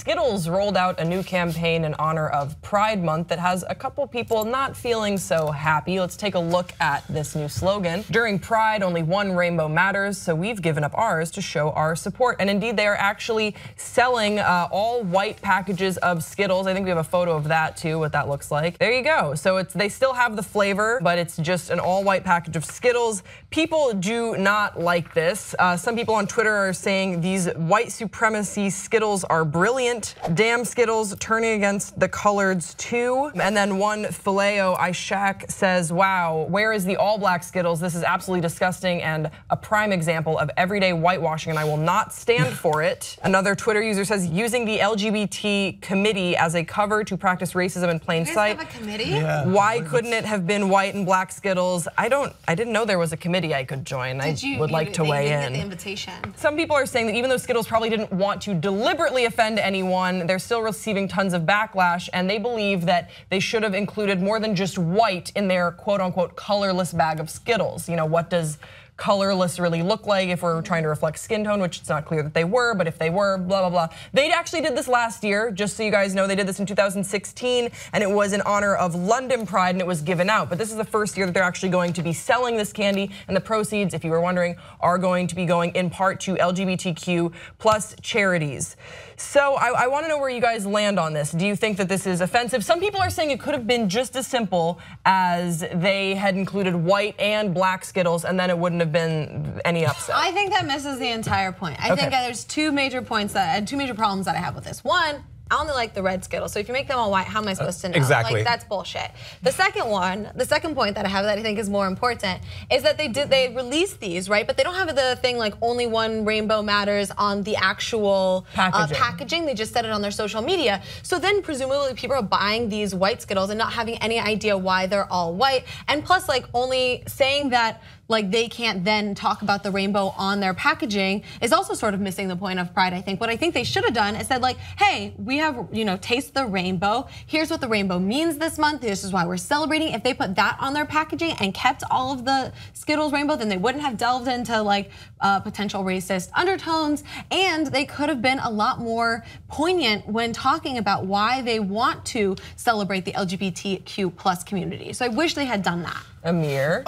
Skittles rolled out a new campaign in honor of Pride Month that has a couple people not feeling so happy. Let's take a look at this new slogan. During Pride, only one rainbow matters, so we've given up ours to show our support. And indeed, they are actually selling all white packages of Skittles. I think we have a photo of that too, what that looks like. There you go. So they still have the flavor, but it's just an all white package of Skittles. People do not like this. Some people on Twitter are saying these white supremacy Skittles are brilliant. Damn Skittles, turning against the coloreds too. And then one Phileo Ishak says, wow, where is the all black Skittles? This is absolutely disgusting and a prime example of everyday whitewashing, and I will not stand for it. Another Twitter user says, using the LGBT committee as a cover to practice racism in plain sight. Have a committee? Yeah. Why couldn't it have been white and black Skittles? I didn't know there was a committee I could join. I would like to weigh in. Get the invitation. Some people are saying that even though Skittles probably didn't want to deliberately offend anyone, they're still receiving tons of backlash, and they believe that they should have included more than just white in their quote unquote colorless bag of Skittles. You know, what does colorless really look like if we're trying to reflect skin tone, which it's not clear that they were, but if they were, blah, blah, blah. They actually did this last year, just so you guys know. They did this in 2016, and it was in honor of London Pride, and it was given out. But this is the first year that they're actually going to be selling this candy, and the proceeds, if you were wondering, are going to be going in part to LGBTQ plus charities. So I want to know where you guys land on this. Do you think that this is offensive? Some people are saying it could have been just as simple as they had included white and black Skittles, and then it wouldn't have been any upset. I think that misses the entire point. I think there's two major problems that I have with this. One, I only like the red Skittles. So if you make them all white, how am I supposed to know? Exactly. Like, that's bullshit. The second point that I have that I think is more important is that they released these, right? But they don't have the thing like only one rainbow matters on the actual packaging. They just said it on their social media. So then presumably people are buying these white Skittles and not having any idea why they're all white. And plus, like, only saying that like they can't then talk about the rainbow on their packaging is also sort of missing the point of Pride, I think. What I think they should have done is said like, hey, we have, taste the rainbow. Here's what the rainbow means this month. This is why we're celebrating. If they put that on their packaging and kept all of the Skittles rainbow, then they wouldn't have delved into like potential racist undertones, and they could have been a lot more poignant when talking about why they want to celebrate the LGBTQ plus community. So I wish they had done that. Amir?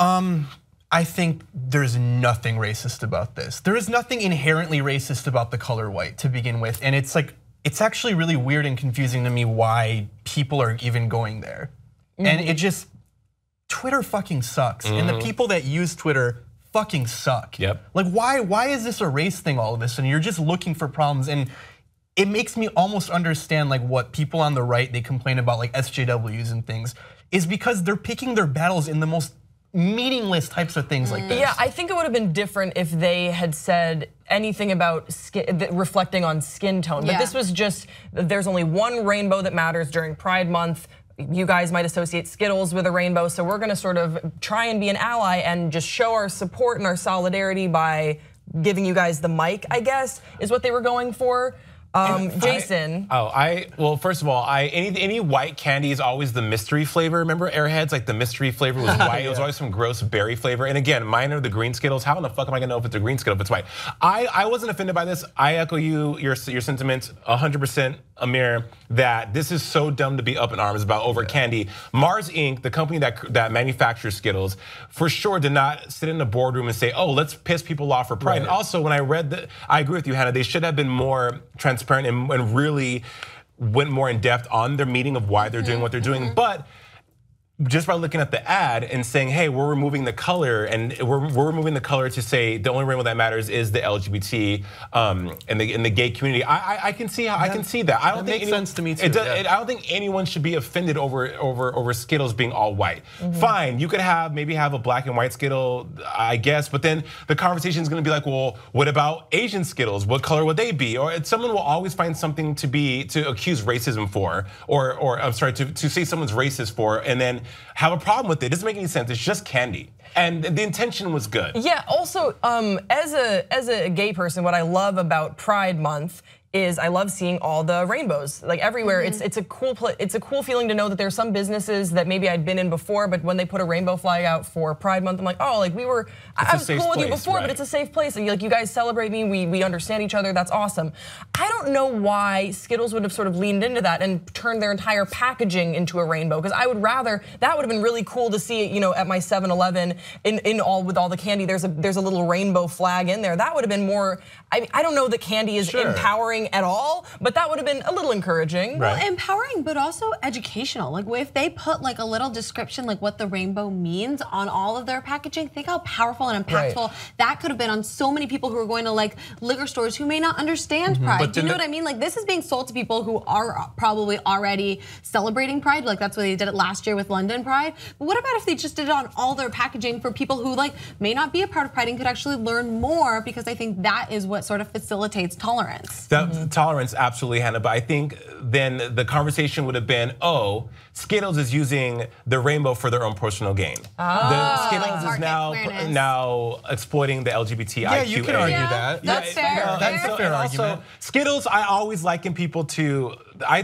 I think there's nothing racist about this. There is nothing inherently racist about the color white to begin with. And it's like, it's actually really weird and confusing to me why people are even going there. And it just, Twitter fucking sucks. And the people that use Twitter fucking suck. Yep. Like why is this a race thing all of a sudden? You're just looking for problems. And it makes me almost understand like what people on the right, they complain about like SJWs and things, is because they're picking their battles in the most meaningless types of things like this. Yeah, I think it would have been different if they had said anything about reflecting on skin tone. But this was just, there's only one rainbow that matters during Pride Month. You guys might associate Skittles with a rainbow, so we're gonna sort of try and be an ally and just show our support and our solidarity by giving you guys the mic, I guess, is what they were going for. Jason. Well, first of all, any white candy is always the mystery flavor. Remember Airheads, like the mystery flavor was white. It was always some gross berry flavor. And again, mine are the green Skittles. How in the fuck am I gonna know if it's a green Skittle if it's white? I wasn't offended by this. I echo your sentiments 100%, Amir, that this is so dumb to be up in arms about over candy. Mars Inc., the company that manufactures Skittles, for sure did not sit in a boardroom and say, oh, let's piss people off for Pride. And also, when I read that, I agree with you, Hannah, they should have been more transparent and really went more in depth on their meaning of why they're doing what they're doing. But just by looking at the ad and saying, hey, we're removing the color, and we're removing the color to say the only rainbow that matters is the LGBT and the gay community. I can see how I can see that. I don't think makes sense to me too. I don't think anyone should be offended over Skittles being all white. Fine, you could maybe have a black and white Skittle, I guess, but then the conversation is going to be like, well, what about Asian Skittles? What color would they be? Or someone will always find something to accuse racism for, or I'm sorry, to say someone's racist for, and then have a problem with it. It doesn't make any sense. It's just candy. And the intention was good. Yeah, also, as a gay person, what I love about Pride Month is I love seeing all the rainbows, like everywhere. It's a cool feeling to know that there's some businesses that maybe I'd been in before, but when they put a rainbow flag out for Pride Month, I'm like, oh, like I was cool with you before, but it's a safe place. And like, you guys celebrate me, we understand each other, that's awesome. I don't know why Skittles would have sort of leaned into that and turned their entire packaging into a rainbow, because I would rather, that would have been really cool to see it, at my 7-Eleven with all the candy, there's a little rainbow flag in there. That would have been more, I don't know that candy is empowering at all, but that would have been a little encouraging. Well, empowering, but also educational. Like if they put like a little description, like what the rainbow means on all of their packaging, think how powerful and impactful that could have been on so many people who are going to like liquor stores who may not understand Pride. Do you know what I mean? Like this is being sold to people who are probably already celebrating Pride. Like that's why they did it last year with London Pride. But what about if they just did it on all their packaging for people who like may not be a part of Pride and could actually learn more, because I think that is what sort of facilitates tolerance. Tolerance, absolutely, Hannah. But I think then the conversation would have been, oh, Skittles is using the rainbow for their own personal gain. The Skittles is now exploiting the LGBTIQ. Yeah, you can argue that. That's fair. That's a fair argument. Also, Skittles, I always liken people to.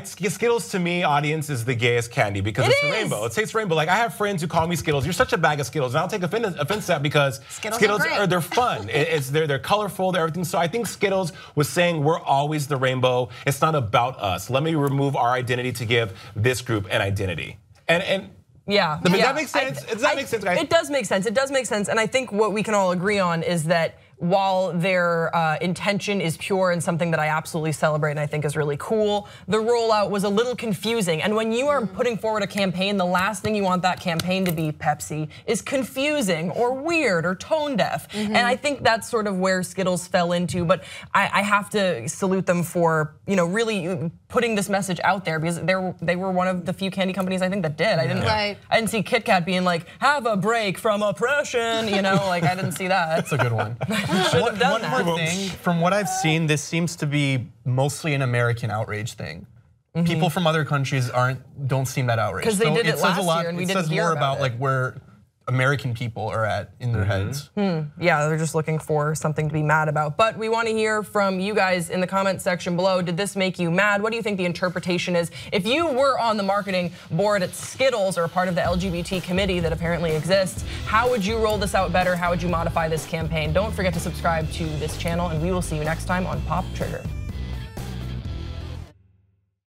Skittles to me, audience, is the gayest candy because it's a rainbow. It tastes rainbow. Like I have friends who call me Skittles. You're such a bag of Skittles, and I'll take offense to that because Skittles they're fun. They're colorful. They're everything. So I think Skittles was saying we're always the rainbow. It's not about us. Let me remove our identity to give this group an identity. And yeah, does that make sense? Does that make sense, guys? It does make sense. It does make sense, and I think what we can all agree on is that while their intention is pure and something that I absolutely celebrate and I think is really cool, the rollout was a little confusing. And when you are putting forward a campaign, the last thing you want that campaign to be, Pepsi, is confusing or weird or tone deaf. And I think that's sort of where Skittles fell into. But I have to salute them for really putting this message out there, because they were one of the few candy companies I think that did. I didn't see Kit Kat being like, have a break from oppression. Like I didn't see that. That's a good one. One more thing, from what I've seen, this seems to be mostly an American outrage thing. People from other countries don't seem that outraged. Because they did it last year and we didn't hear about it. It says more about like where American people are at in their heads. Yeah, they're just looking for something to be mad about. But we want to hear from you guys in the comment section below. Did this make you mad? What do you think the interpretation is? If you were on the marketing board at Skittles or a part of the LGBT committee that apparently exists, how would you roll this out better? How would you modify this campaign? Don't forget to subscribe to this channel, and we will see you next time on Pop Trigger.